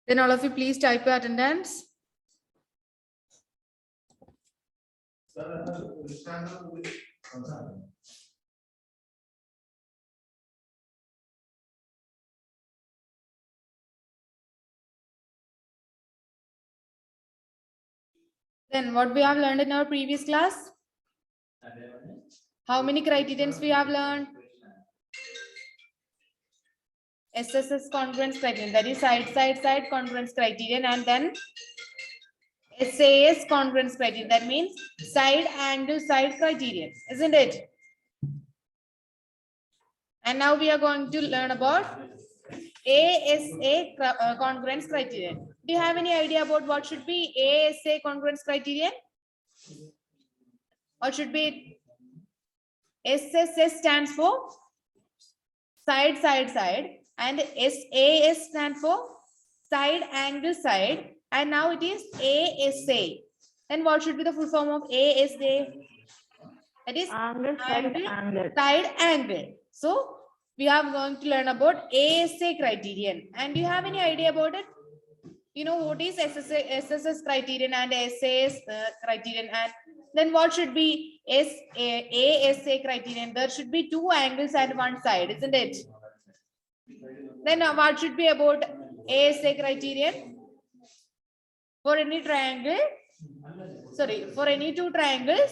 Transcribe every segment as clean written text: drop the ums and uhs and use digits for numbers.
Then all of you please type your attendance. Then what we have learned in our previous class? How many criterions we have learned? SSS congruence criterion, that is side congruence criterion, and then SAS congruence criterion, that means side angle side criterion, isn't it? And now we are going to learn about ASA congruence criterion. Do you have any idea about what should be ASA congruence criterion? What should be it? SSS stands for side, and SAS stands for side angle side, and now it is ASA. Then what should be the full form of ASA? That is Angle, side angle. So we are going to learn about ASA criterion. And do you have any idea about it? You know what is SSS criterion and SAS criterion, and then what should be ASA criterion? There should be two angles at one side, isn't it? Then what should be about ASA criterion? For any triangle, for any two triangles,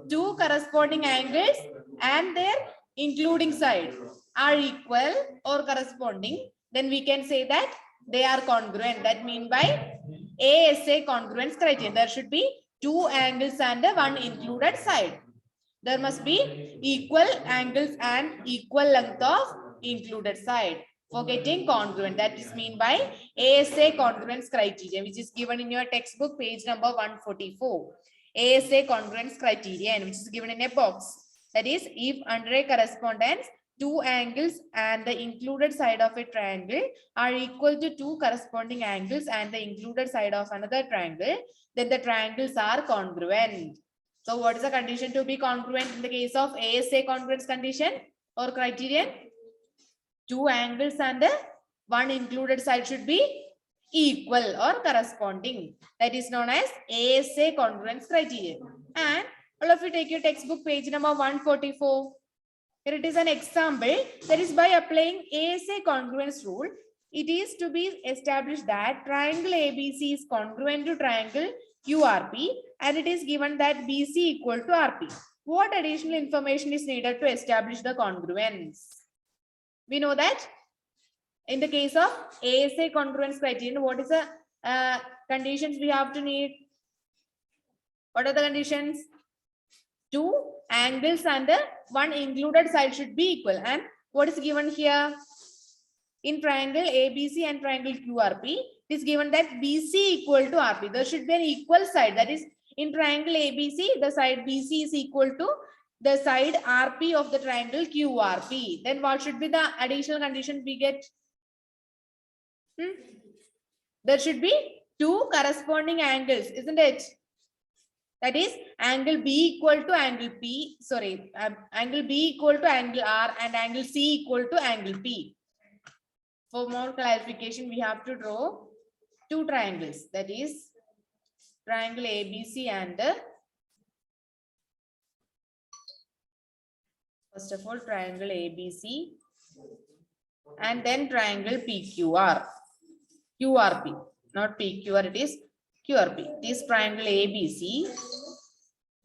two corresponding angles and their including side are equal or corresponding, then we can say that they are congruent. That means by ASA congruence criterion, there should be two angles and one included side. There must be equal angles and equal length of included side for getting congruent. That is mean by ASA congruence criterion, which is given in your textbook, page number 144. ASA congruence criterion, which is given in a box. That is, if under a correspondence, two angles and the included side of a triangle are equal to two corresponding angles and the included side of another triangle, then the triangles are congruent. So what is the condition to be congruent in the case of ASA congruence condition or criterion? Two angles and one included side should be equal or corresponding. That is known as ASA congruence criterion. And all of you take your textbook, page number 144. Here it is an example. That is, by applying ASA congruence rule, it is to be established that triangle ABC is congruent to triangle QRP, and it is given that BC equal to RP. What additional information is needed to establish the congruence? We know that in the case of ASA congruence criterion, what is the conditions we have to need? What are the conditions? Two angles and one included side should be equal. And what is given here? In triangle ABC and triangle QRP, it is given that BC equal to RP. There should be an equal side. That is, in triangle ABC, the side BC is equal to the side RP of the triangle QRP. Then what should be the additional condition we get? There should be two corresponding angles, isn't it? That is, angle B equal to angle P, angle B equal to angle R and angle C equal to angle P. For more clarification, we have to draw two triangles. That is, triangle ABC and first of all, triangle ABC and then triangle PQR. QRP, not PQR, it is QRP. This triangle ABC,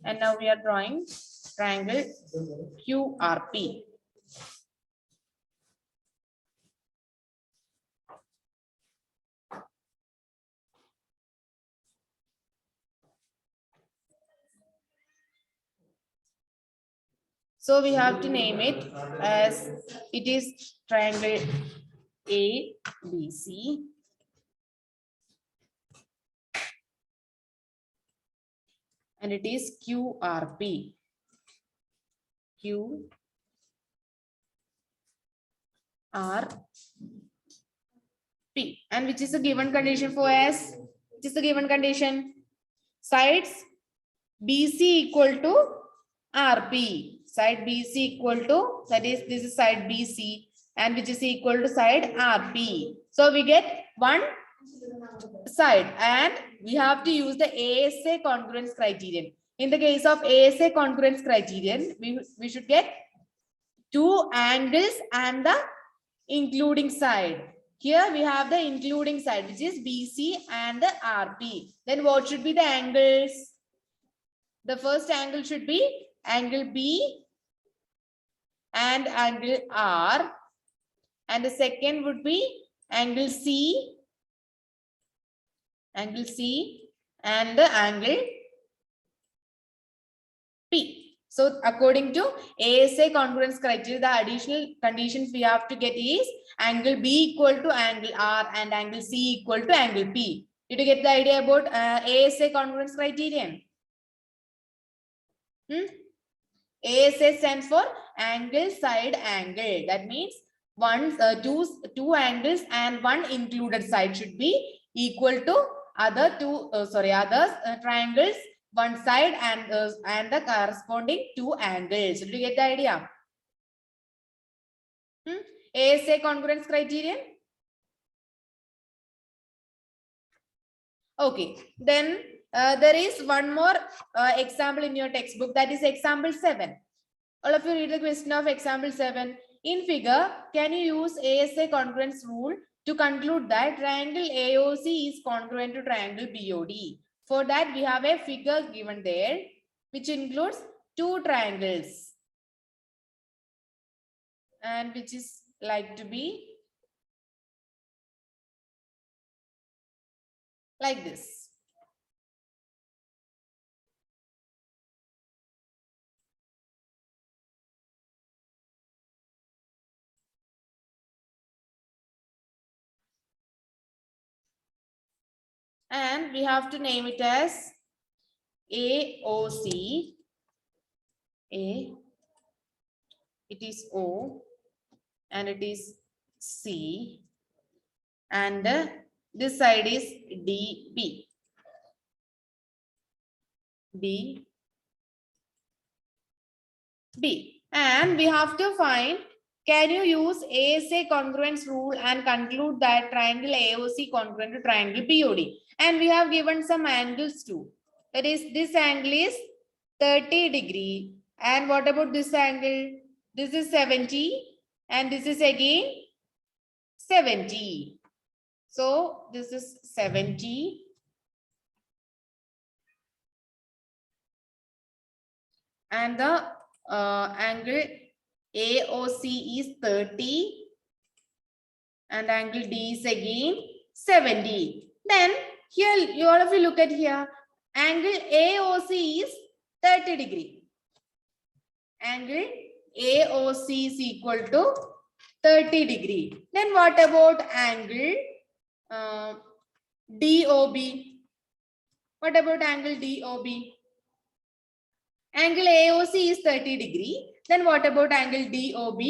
and now we are drawing triangle QRP. So we have to name it as it is triangle ABC. And it is QRP. QRP. And which is the given condition for S? Which is the given condition? Sides BC equal to RP. Side BC equal to, that is, this is side BC, and which is equal to side RP. So we get one side, and we have to use the ASA congruence criterion. In the case of ASA congruence criterion, we should get two angles and the including side. Here we have the including side, which is BC and the RP. Then what should be the angles? The first angle should be angle B and angle R. And the second would be angle C and the angle P. So according to ASA congruence criteria, the additional conditions we have to get is angle B equal to angle R and angle C equal to angle P. Did you get the idea about ASA congruence criterion? ASA stands for angle side angle. That means two angles and one included side should be equal to other triangles, one side and the corresponding two angles. Did you get the idea? ASA congruence criterion. Okay, then there is one more example in your textbook, that is example 7. All of you read the question of example 7. In figure, can you use ASA congruence rule to conclude that triangle AOC is congruent to triangle BOD? For that, we have a figure given there, which includes two triangles, and which is like to be like this. And we have to name it as AOC. A, it is O, and it is C, and this side is DB. DB. And we have to find, can you use ASA congruence rule and conclude that triangle AOC congruent to triangle BOD? And we have given some angles too. That is, this angle is 30 degree. And what about this angle? This is 70. And this is again 70. So this is 70. And the angle AOC is 30. And angle D is again 70. Then here, all of you look at here. Angle AOC is 30 degree. Angle AOC is equal to 30 degree. Then what about angle DOB? What about angle DOB? Angle AOC is 30 degree. Then what about angle DOB?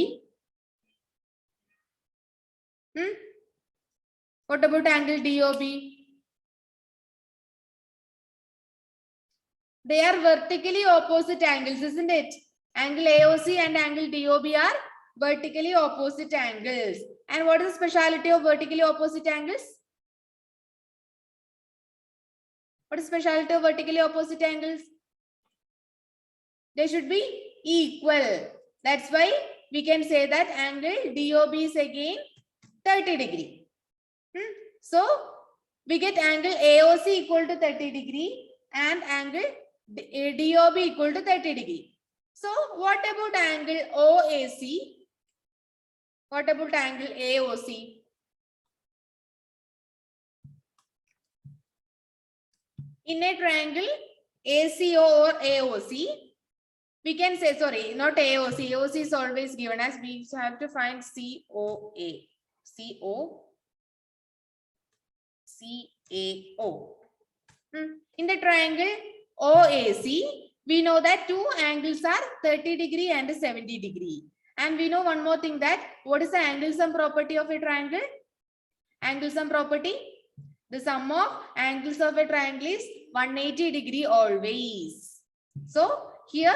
What about angle DOB? They are vertically opposite angles, isn't it? Angle AOC and angle DOB are vertically opposite angles. And what is the speciality of vertically opposite angles? What is the speciality of vertically opposite angles? They should be equal. That's why we can say that angle DOB is again 30 degree. So we get angle AOC equal to 30 degree and angle DOB equal to 30 degree. So what about angle OAC? What about angle AOC? In a triangle ACO or AOC, we can say, sorry, not AOC. AOC is always given as, we have to find COA. CAO. In the triangle OAC, we know that two angles are 30 degree and 70 degree. And we know one more thing, that what is the angle sum property of a triangle? Angle sum property. The sum of angles of a triangle is 180 degree always. So here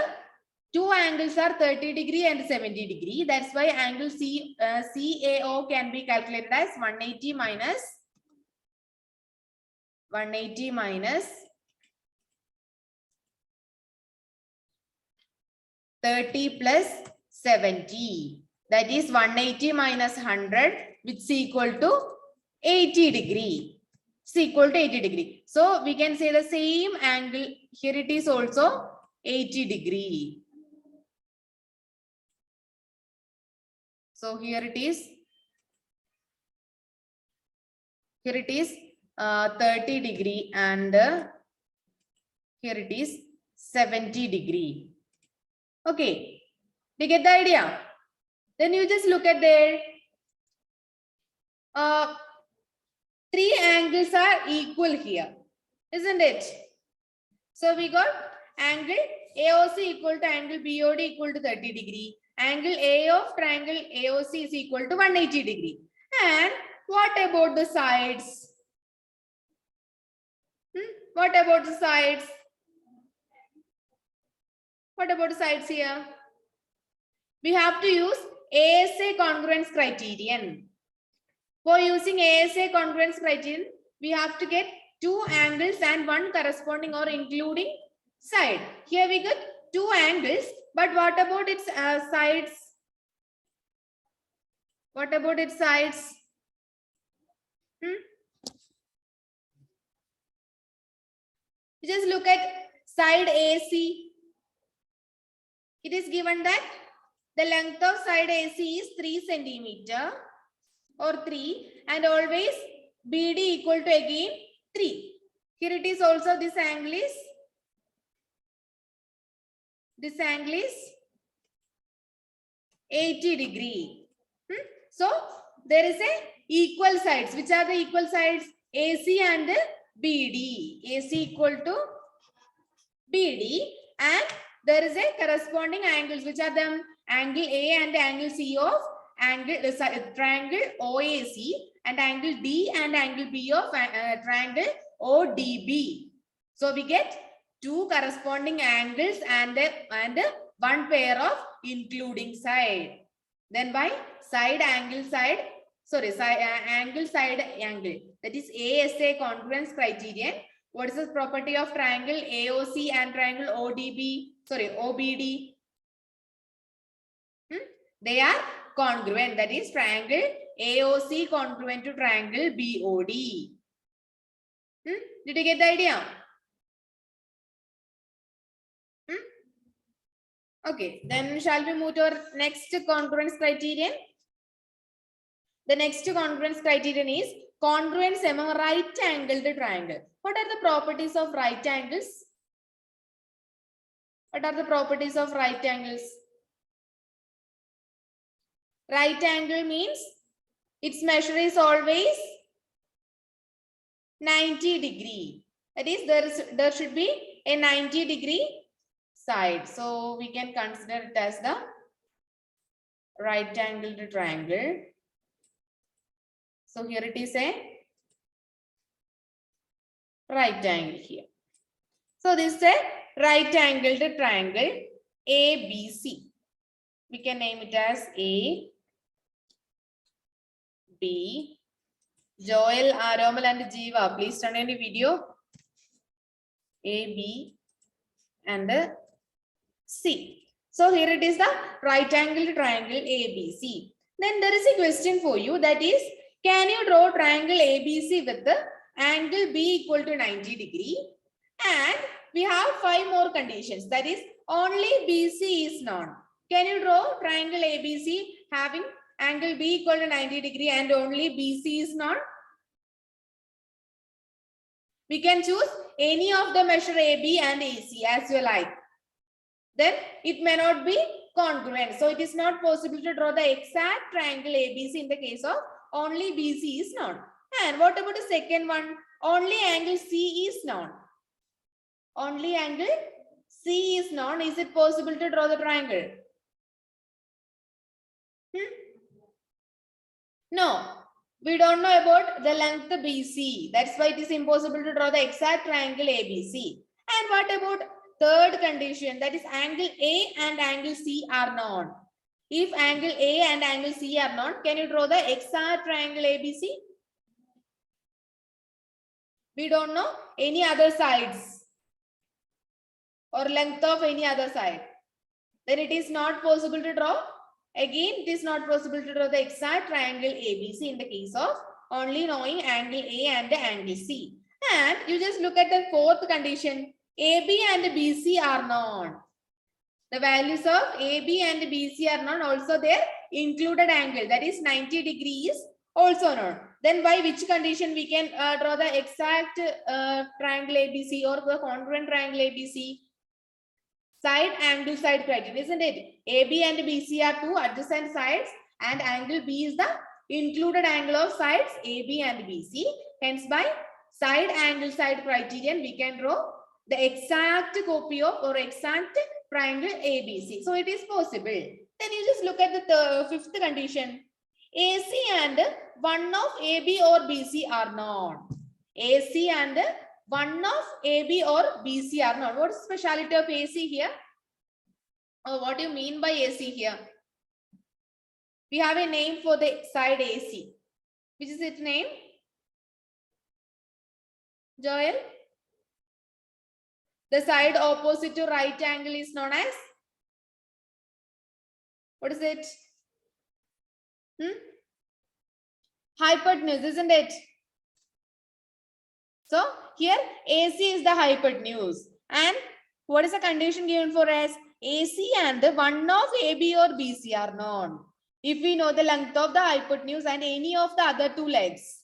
two angles are 30 degree and 70 degree. That's why angle CAO can be calculated as 180 minus 180 minus 30 plus 70. That is 180 minus 100, which is equal to 80 degree. It's equal to 80 degree. So we can say the same angle. Here it is also 80 degree. So here it is. Here it is 30 degree and here it is 70 degree. Okay, do you get the idea? Then you just look at there. Three angles are equal here, isn't it? So we got angle AOC equal to angle BOD equal to 30 degree. Angle A of triangle AOC is equal to 180 degree. And what about the sides? What about the sides? What about the sides here? We have to use ASA congruence criterion. For using ASA congruence criterion, we have to get two angles and one corresponding or including side. Here we get two angles, but what about its sides? What about its sides? Just look at side AC. It is given that the length of side AC is 3 centimeter or 3 and always BD equal to again 3. Here it is also this angle is 80 degree. So there is a equal sides. Which are the equal sides? AC and BD. AC equal to BD and there is a corresponding angles. Which are them? Angle A and angle C of triangle OAC and angle D and angle B of triangle ODB. So we get two corresponding angles and one pair of including side. Then by side angle side, sorry, angle side angle. That is ASA congruence criterion. What is the property of triangle AOC and triangle ODB? Sorry, OBD. They are congruent. That is triangle AOC congruent to triangle BOD. Did you get the idea? Okay, then shall we move to our next congruence criterion? The next congruence criterion is congruence among right angled triangle. What are the properties of right angles? What are the properties of right angles? Right angle means its measure is always 90 degree. That is, there should be a 90 degree side. So we can consider it as the right angled triangle. So here it is a right angle here. So this is a right angled triangle ABC. We can name it as A, B. Joel, Aromal and Jiva, please turn on the video. A, B and C. So here it is the right angled triangle ABC. Then there is a question for you, that is, can you draw triangle ABC with the angle B equal to 90 degree? And we have 5 more conditions. That is, only BC is known. Can you draw triangle ABC having angle B equal to 90 degree and only BC is known? We can choose any of the measure AB and AC as you like. Then it may not be congruent. So it is not possible to draw the exact triangle ABC in the case of only BC is known. And what about the second one? Only angle C is known. Only angle C is known. Is it possible to draw the triangle? No. We don't know about the length BC. That's why it is impossible to draw the exact triangle ABC. And what about third condition? That is, angle A and angle C are known. If angle A and angle C are known, can you draw the exact triangle ABC? We don't know any other sides or length of any other side. Then it is not possible to draw. Again, it is not possible to draw the exact triangle ABC in the case of only knowing angle A and angle C. And you just look at the fourth condition. AB and BC are known. The values of AB and BC are known. Also their included angle, that is 90 degrees, also known. Then by which condition we can draw the exact triangle ABC or the congruent triangle ABC? Side angle side criterion, isn't it? AB and BC are two adjacent sides and angle B is the included angle of sides AB and BC. Hence by side angle side criterion we can draw the exact copy of or exact triangle ABC. So it is possible. Then you just look at the fifth condition. AC and one of AB or BC are known. AC and one of AB or BC are known. What is the speciality of AC here? Or what do you mean by AC here? We have a name for the side AC. Which is its name? Joel? The side opposite to right angle is known as? What is it? Hypotenuse, isn't it? So here AC is the hypotenuse. And what is the condition given for us? AC and one of AB or BC are known. If we know the length of the hypotenuse and any of the other two legs,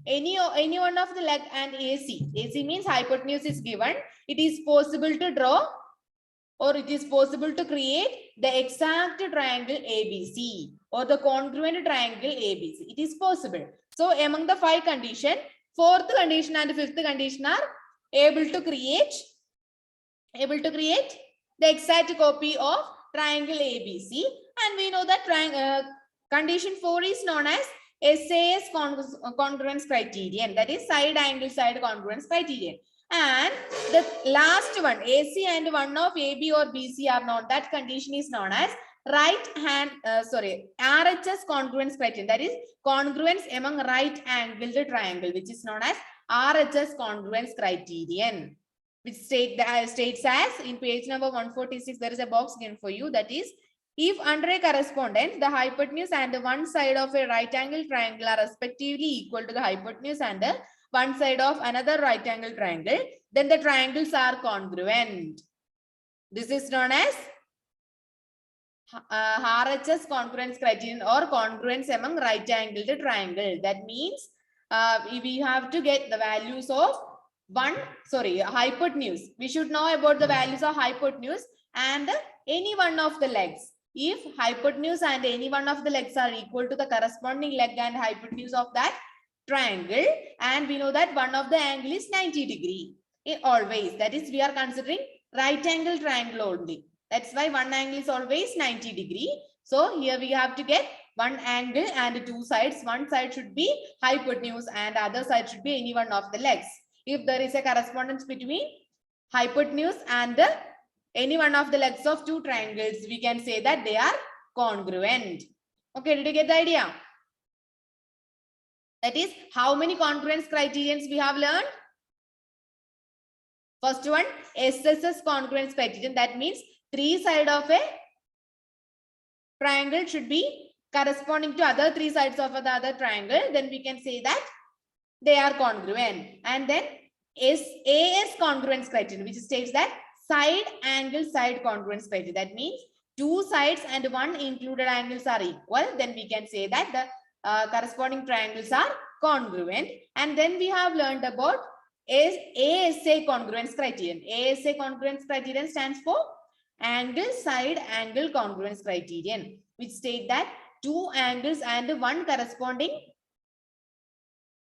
any one of the leg and AC. AC means hypotenuse is given. It is possible to draw or it is possible to create the exact triangle ABC or the congruent triangle ABC. It is possible. So among the five conditions, fourth condition and fifth condition are able to create the exact copy of triangle ABC. And we know that condition 4 is known as SAS congruence criterion. That is side angle side congruence criterion. And the last one, AC and one of AB or BC are known. That condition is known as RHS congruence criterion. That is congruence among right angled triangle, which is known as RHS congruence criterion, which states as in page number 146, there is a box given for you. That is, if under a correspondence, the hypotenuse and one side of a right angle triangle are respectively equal to the hypotenuse and one side of another right angle triangle, then the triangles are congruent. This is known as RHS congruence criterion or congruence among right angled triangle. That means we have to get the values of hypotenuse. We should know about the values of hypotenuse and any one of the legs. If hypotenuse and any one of the legs are equal to the corresponding leg and hypotenuse of that triangle, and we know that one of the angle is 90 degree always. That is, we are considering right angle triangle only. That's why one angle is always 90 degree. So here we have to get one angle and two sides. One side should be hypotenuse and other side should be any one of the legs. If there is a correspondence between hypotenuse and any one of the legs of two triangles, we can say that they are congruent. Okay, did you get the idea? That is, how many congruence criterions we have learned? First one, SSS congruence criterion. That means three sides of a triangle should be corresponding to other three sides of the other triangle. Then we can say that they are congruent. And then SAS congruence criterion, which states that side angle side congruence criterion. That means two sides and one included angles are equal. Then we can say that the corresponding triangles are congruent. And then we have learned about ASA congruence criterion. ASA congruence criterion stands for angle side angle congruence criterion, which state that two angles and one corresponding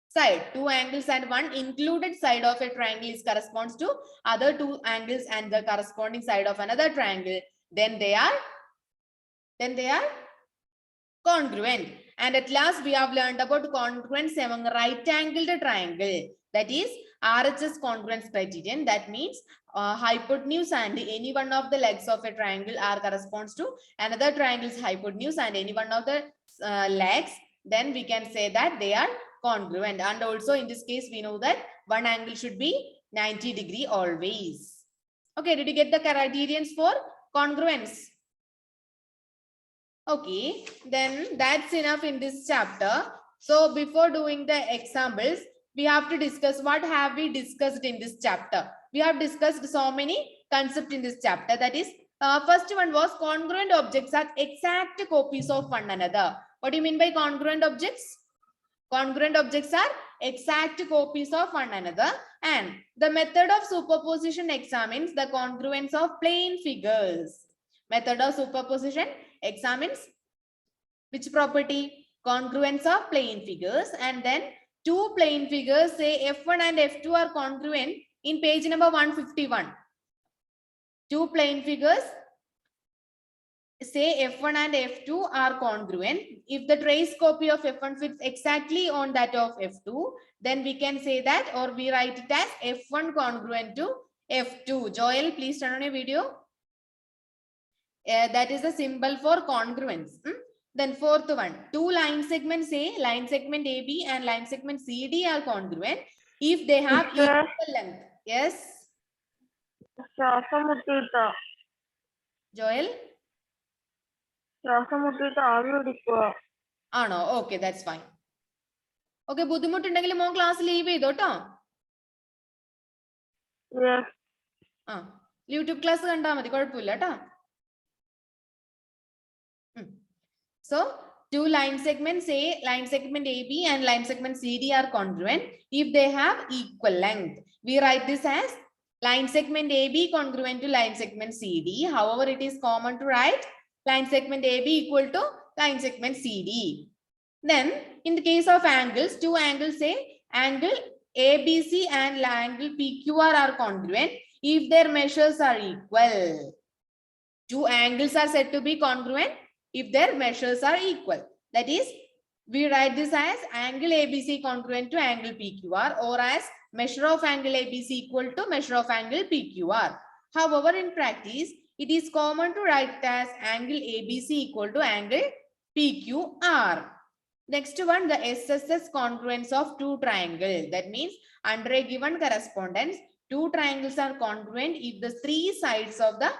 side, two angles and one included side of a triangle is corresponds to other two angles and the corresponding side of another triangle, then they are congruent. And at last we have learned about congruence among right angled triangle. That is RHS congruence criterion. That means hypotenuse and any one of the legs of a triangle are corresponds to another triangle's hypotenuse and any one of the legs, then we can say that they are congruent. And also in this case we know that one angle should be 90 degree always. Okay, did you get the criterions for congruence? Okay, then that's enough in this chapter. So before doing the examples, we have to discuss what have we discussed in this chapter. We have discussed so many concepts in this chapter. That is, first one was congruent objects are exact copies of one another. What do you mean by congruent objects? Congruent objects are exact copies of one another, and the method of superposition examines the congruence of plane figures. Method of superposition examines which property? Congruence of plane figures, and then two plane figures, say F1 and F2 are congruent in page number 151. Two plane figures, say F1 and F2 are congruent. If the trace copy of F1 fits exactly on that of F2, then we can say that, or we write it as F1 congruent to F2. Joel, please turn on your video. That is the symbol for congruence. Then fourth one, two line segments, say line segment AB and line segment CD are congruent if they have equal length. Yes? Joel? No, okay, that's fine. Okay, ബുദ്ധിമുട്ടുണ്ടെങ്കിൽ മോൻ class leave ചെയ്തോട്ടോ. YouTube class കണ്ടാൽ മതി, കുഴപ്പമില്ല കേട്ടോ. So two line segments, say line segment AB and line segment CD are congruent if they have equal length. We write this as line segment AB congruent to line segment CD. However, it is common to write line segment AB equal to line segment CD. Then in the case of angles, two angles, say angle ABC and angle PQR are congruent if their measures are equal. Two angles are said to be congruent if their measures are equal. That is, we write this as angle ABC congruent to angle PQR, or as measure of angle ABC equal to measure of angle PQR. However, in practice, it is common to write it as angle ABC equal to angle PQR. Next one, the SSS congruence of two triangles. That means under a given correspondence, two triangles are congruent if the three sides of the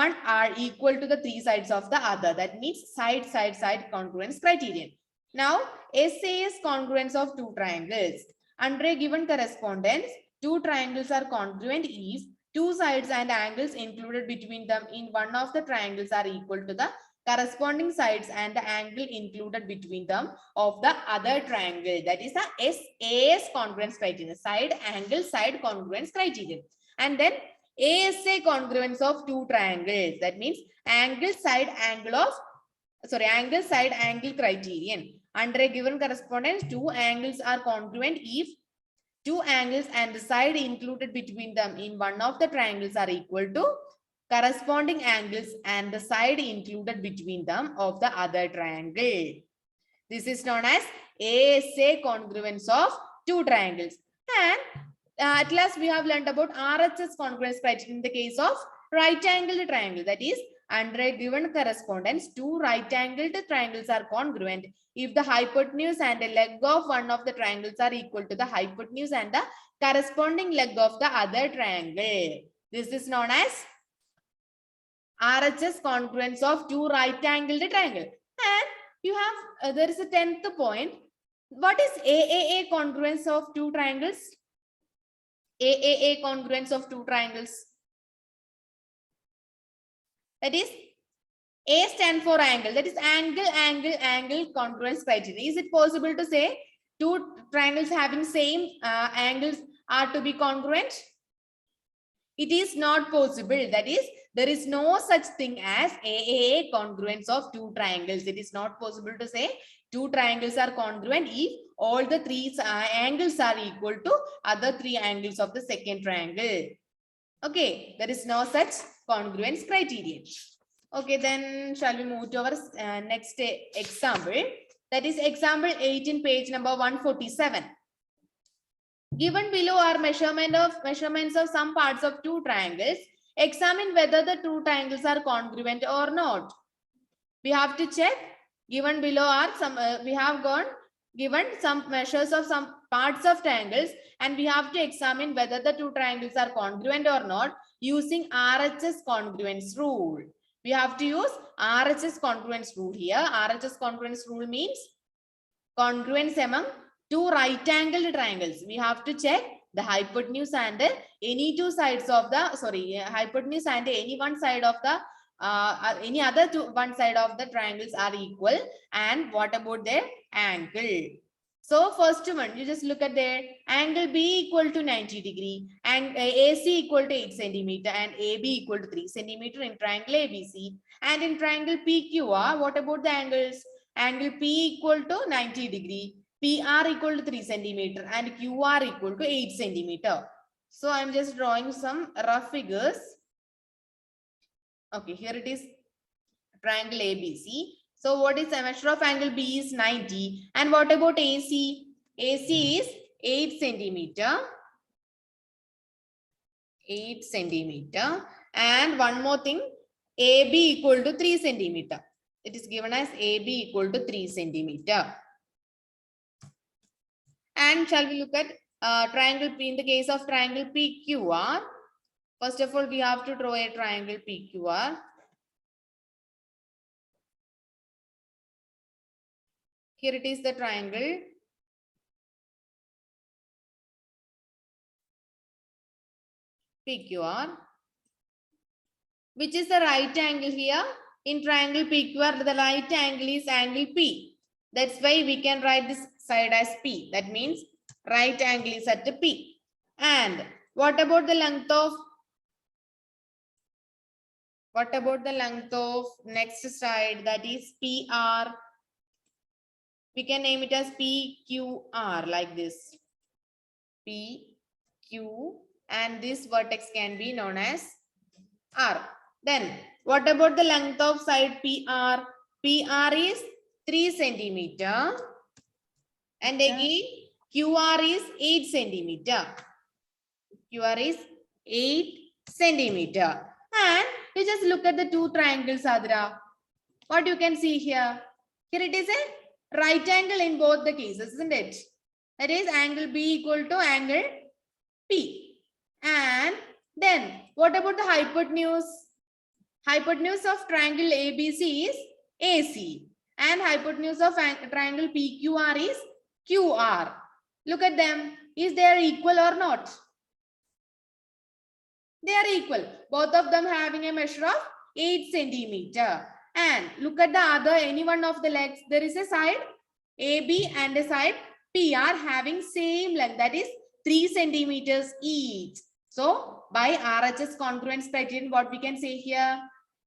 one are equal to the three sides of the other. That means side congruence criterion. Now, SAS congruence of two triangles. Under a given correspondence, two triangles are congruent if two sides and angles included between them in one of the triangles are equal to the corresponding sides and the angle included between them of the other triangle. That is the SAS congruence criterion. Side congruence criterion. And then ASA congruence of two triangles. That means angle side angle criterion. Under a given correspondence, two angles are congruent if two angles and the side included between them in one of the triangles are equal to corresponding angles and the side included between them of the other triangle. This is known as ASA congruence of two triangles. And at last, we have learned about RHS congruence criterion in the case of right-angled triangle. That is, under a given correspondence, two right-angled triangles are congruent if the hypotenuse and a leg of one of the triangles are equal to the hypotenuse and the corresponding leg of the other triangle. This is known as RHS congruence of two right-angled triangle. And you have, there is a 10th point. What is AAA congruence of two triangles? AAA congruence of two triangles. That is, A stand for angle. That is angle congruence criteria. Is it possible to say two triangles having same angles are to be congruent? It is not possible. That is, there is no such thing as AAA congruence of two triangles. It is not possible to say two triangles are congruent if all the three angles are equal to other three angles of the second triangle. Okay, there is no such congruence criterion. Okay, then shall we move to our next example? That is example 8 in page number 147. Given below are measurements of some parts of two triangles. Examine whether the two triangles are congruent or not. We have to check. Given below are some, we have gone given some measures of some parts of triangles, and we have to examine whether the two triangles are congruent or not using RHS congruence rule. We have to use RHS congruence rule here. RHS congruence rule means congruence among two right angled triangles. We have to check the hypotenuse and any two sides of the, hypotenuse and any one side of the any other one side of the triangles are equal, and what about their angle. So first one, you just look at their angle B equal to 90 degree and AC equal to 8 centimeter and AB equal to 3 centimeter in triangle ABC, and in triangle PQR, what about the angles? Angle P equal to 90 degree, PR equal to 3 centimeter and QR equal to 8 centimeter. So I'm just drawing some rough figures. Okay, here it is triangle ABC. So what is the measure of angle B is 90. And what about AC? AC is 8 centimeter. 8 centimeter. And one more thing, AB equal to 3 centimeter. It is given as AB equal to 3 centimeter. And shall we look at triangle P in the case of triangle PQR? First of all, we have to draw a triangle PQR. Here it is the triangle. PQR. Which is the right angle here? In triangle PQR, the right angle is angle P. That's why we can write this side as P. That means right angle is at the P. And what about the length of next side, that is PR? We can name it as PQR like this. PQ, and this vertex can be known as R. Then what about the length of side PR? PR is 3 centimeter. And again QR is 8 centimeter. QR is 8 centimeter. And you just look at the two triangles, Adra. What you can see here? Here it is a right angle in both the cases, isn't it? That is angle B equal to angle P. And then what about the hypotenuse? Hypotenuse of triangle ABC is AC. And hypotenuse of triangle PQR is QR. Look at them. Is they equal or not? They are equal. Both of them having a measure of 8 centimeter. And look at the other, any one of the legs. There is a side AB and a side PR having same length, that is 3 centimeters each. So by RHS congruence criterion, what we can say here?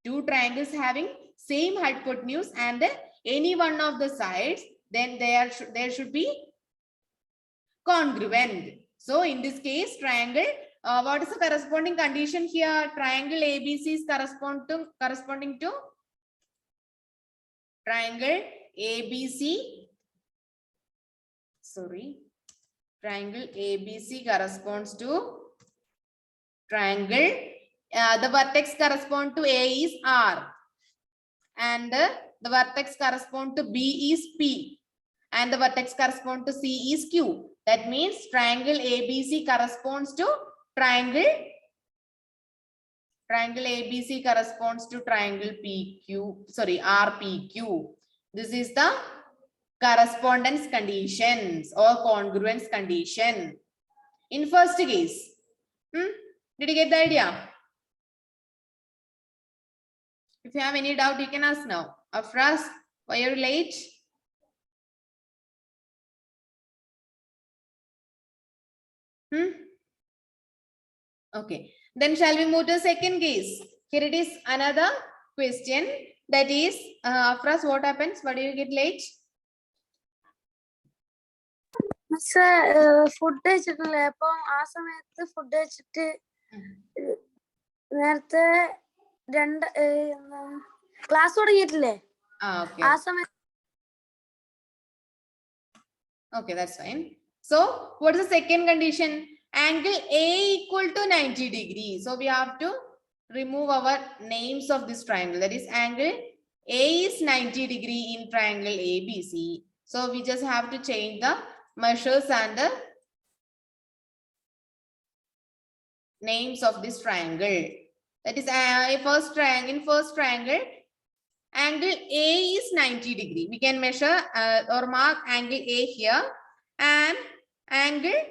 Two triangles having same hypotenuse and any one of the sides, then there should be congruent. So in this case, triangle, what is the corresponding condition here? Triangle ABC is corresponding to triangle ABC. Triangle ABC corresponds to triangle. The vertex correspond to A is R, and the vertex correspond to B is P, and the vertex correspond to C is Q. That means triangle ABC corresponds to triangle ABC corresponds to triangle RPQ. This is the correspondence conditions or congruence condition. In first case, did you get the idea? If you have any doubt, you can ask now. Afras, why are you late? Okay, then shall we move to second case? Here it is another question, that is, Afras, what happens? Why do you get late? Food കഴിച്ചിട്ടില്ലേ അപ്പം ആ സമയത്ത് food കഴിച്ചിട്ട് നേരത്തെ രണ്ട് class തുടങ്ങിയിട്ടില്ലേ ആ സമയത്ത്. Okay, that's fine. So what is the second condition? Angle A equal to 90 degrees. So we have to remove our names of this triangle. That is angle A is 90 degree in triangle ABC. So we just have to change the measures and the names of this triangle. That is first triangle, angle A is 90 degree. We can measure or mark angle A here, and angle,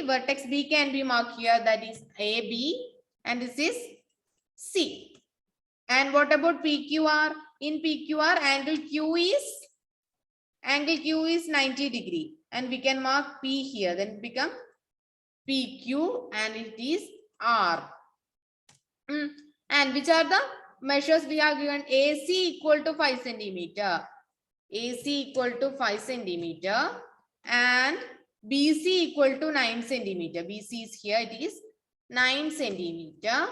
vertex B can be marked here, that is AB, and this is C. And what about PQR? In PQR, angle Q is 90 degree, and we can mark P here, then it become PQ, and it is R. And which are the measures we are given? AC equal to 5 centimeter. AC equal to 5 centimeter, and BC equal to 9 centimeter. BC is here, it is 9 centimeter.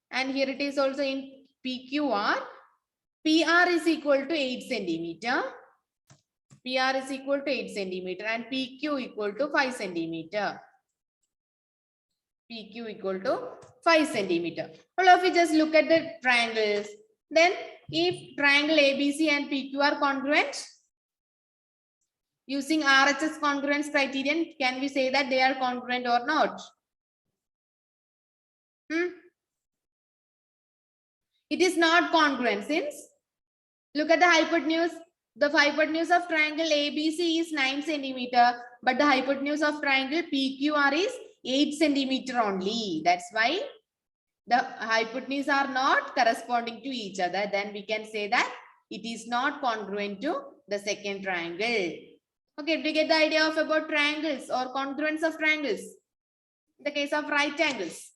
And here it is also in PQR. PR is equal to 8 centimeter. PR is equal to 8 centimeter, and PQ equal to 5 centimeter. PQ equal to 5 centimeter. All of you just look at the triangles. Then if triangle ABC and PQ are congruent, using RHS congruence criterion, can we say that they are congruent or not? It is not congruent, since look at the hypotenuse. The hypotenuse of triangle ABC is 9 centimeter, but the hypotenuse of triangle PQR is 8 centimeter only. That's why the hypotenuse are not corresponding to each other. Then we can say that it is not congruent to the second triangle. Okay, do you get the idea of about triangles or congruence of triangles? In the case of right angles.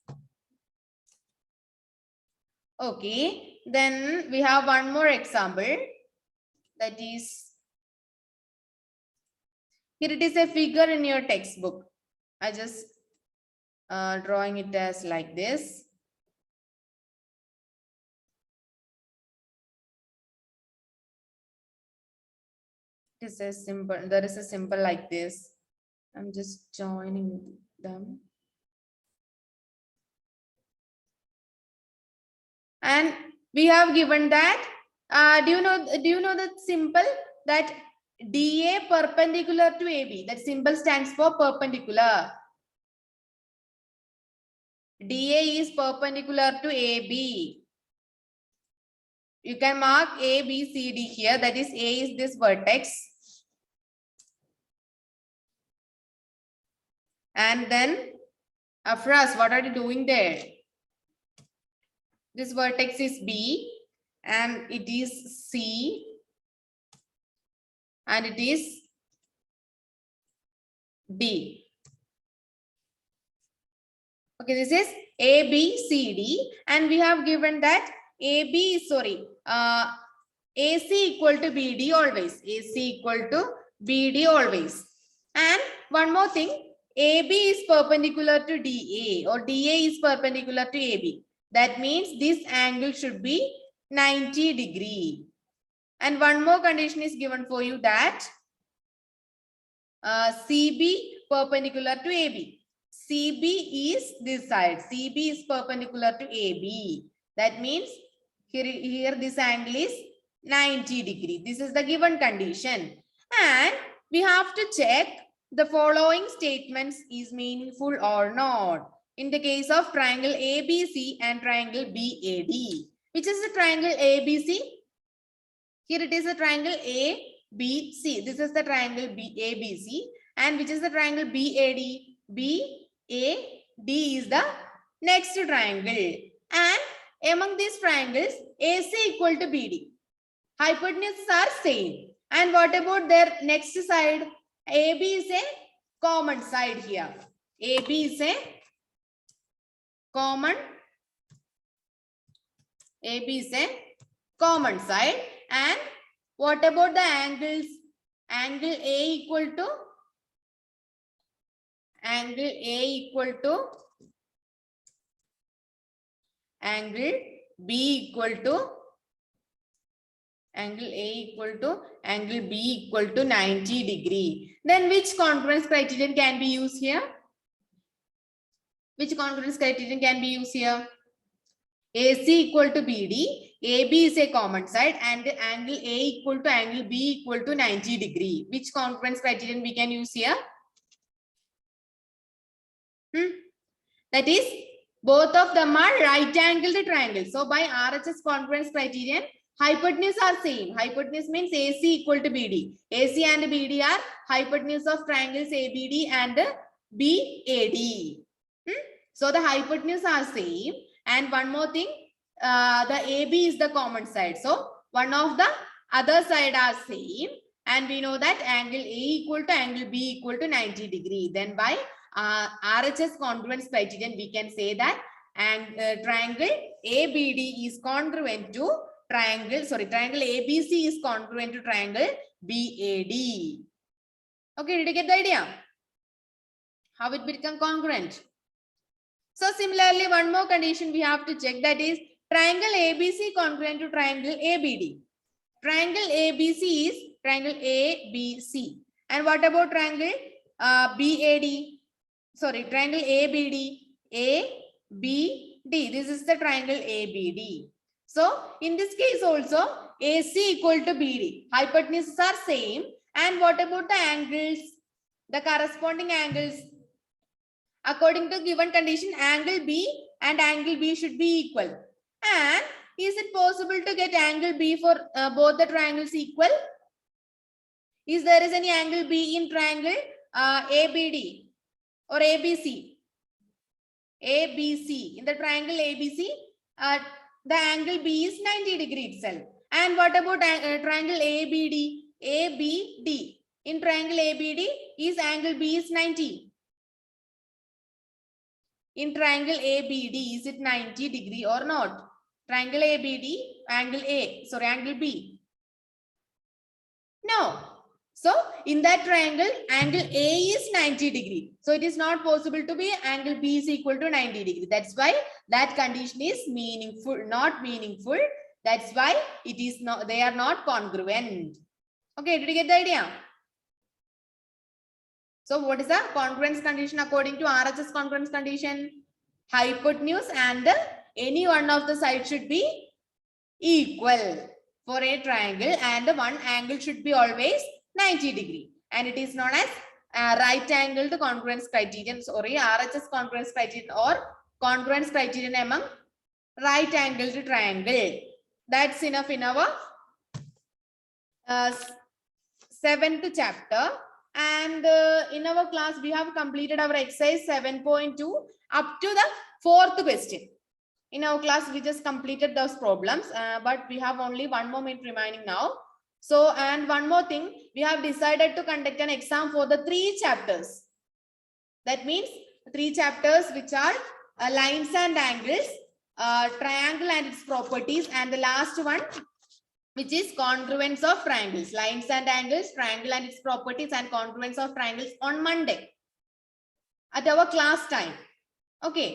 Okay, then we have one more example. That is, here it is a figure in your textbook. I just drawing it as like this. It is a symbol. There is a symbol like this. I'm just joining them. And we have given that. Do you know the symbol that DA perpendicular to AB? That symbol stands for perpendicular. DA is perpendicular to AB. You can mark A, B, C, D here. That is, A is this vertex. And then, Afras, what are you doing there? This vertex is B, and it is C, and it is D. Okay, this is A, B, C, D, and we have given that AC equal to BD always. AC equal to BD always. And one more thing, AB is perpendicular to DA, or DA is perpendicular to AB. That means this angle should be 90 degree. And one more condition is given for you, that CB perpendicular to AB. CB is this side. CB is perpendicular to AB. That means here this angle is 90 degree. This is the given condition. And we have to check the following statements is meaningful or not. In the case of triangle ABC and triangle BAD. Which is the triangle ABC? Here it is a triangle ABC. This is the triangle ABC. And which is the triangle BAD? BAD is the next triangle. And among these triangles, AC equal to BD. Hypotenuses are same. And what about their next side? AB is a common side here. AB is a common. AB is a common side. And what about the angles? Angle A equal to angle B equal to angle A equal to angle B equal to 90 degree. Then which congruence criterion can be used here? Which congruence criterion can be used here? AC equal to BD. AB is a common side and angle A equal to angle B equal to 90 degree. Which congruence criterion we can use here? That is, both of them are right angled triangles. So by RHS congruence criterion, hypotenuse are same. Hypotenuse means AC equal to BD. AC and BD are hypotenuse of triangles ABD and BAD. So the hypotenuse are same. And one more thing, the AB is the common side. So one of the other side are same. And we know that angle A equal to angle B equal to 90 degree. Then by RHS congruence criterion, we can say that triangle ABD is congruent to triangle ABC is congruent to triangle BAD. Okay, did you get the idea? How it become congruent? So similarly, one more condition we have to check, that is triangle ABC congruent to triangle ABD. Triangle ABC is triangle ABC. And what about triangle BAD? Sorry, triangle ABD. ABD. This is the triangle ABD. So in this case also AC equal to BD. Hypotenuses are same. And what about the angles? The corresponding angles. According to given condition, angle B and angle B should be equal. And is it possible to get angle B for both the triangles equal? Is there is any angle B in triangle ABD or ABC? ABC. In the triangle ABC, the angle B is 90 degree itself. And what about triangle ABD? ABD. In triangle ABD, is angle B is 90. In triangle ABD, is it 90 degree or not? Triangle ABD, angle A, sorry, angle B. No. So in that triangle, angle A is 90 degree. So it is not possible to be angle B is equal to 90 degree. That's why that condition is not meaningful. That's why it is not, they are not congruent. Okay, did you get the idea? So what is the congruence condition according to RHS congruence condition? Hypotenuse and any one of the sides should be equal for a triangle, and the one angle should be always 90 degree. And it is known as right angled congruence criterion, sorry, RHS congruence criterion or congruence criterion among right angled triangle. That's enough in our 7th chapter. And in our class, we have completed our exercise 7.2 up to the 4th question. In our class, we just completed those problems, but we have only 1 more minute remaining now. So, and one more thing, we have decided to conduct an exam for the 3 chapters. That means 3 chapters which are lines and angles, triangle and its properties, and the last one which is congruence of triangles, lines and angles, triangle and its properties, and congruence of triangles on Monday at our class time. Okay.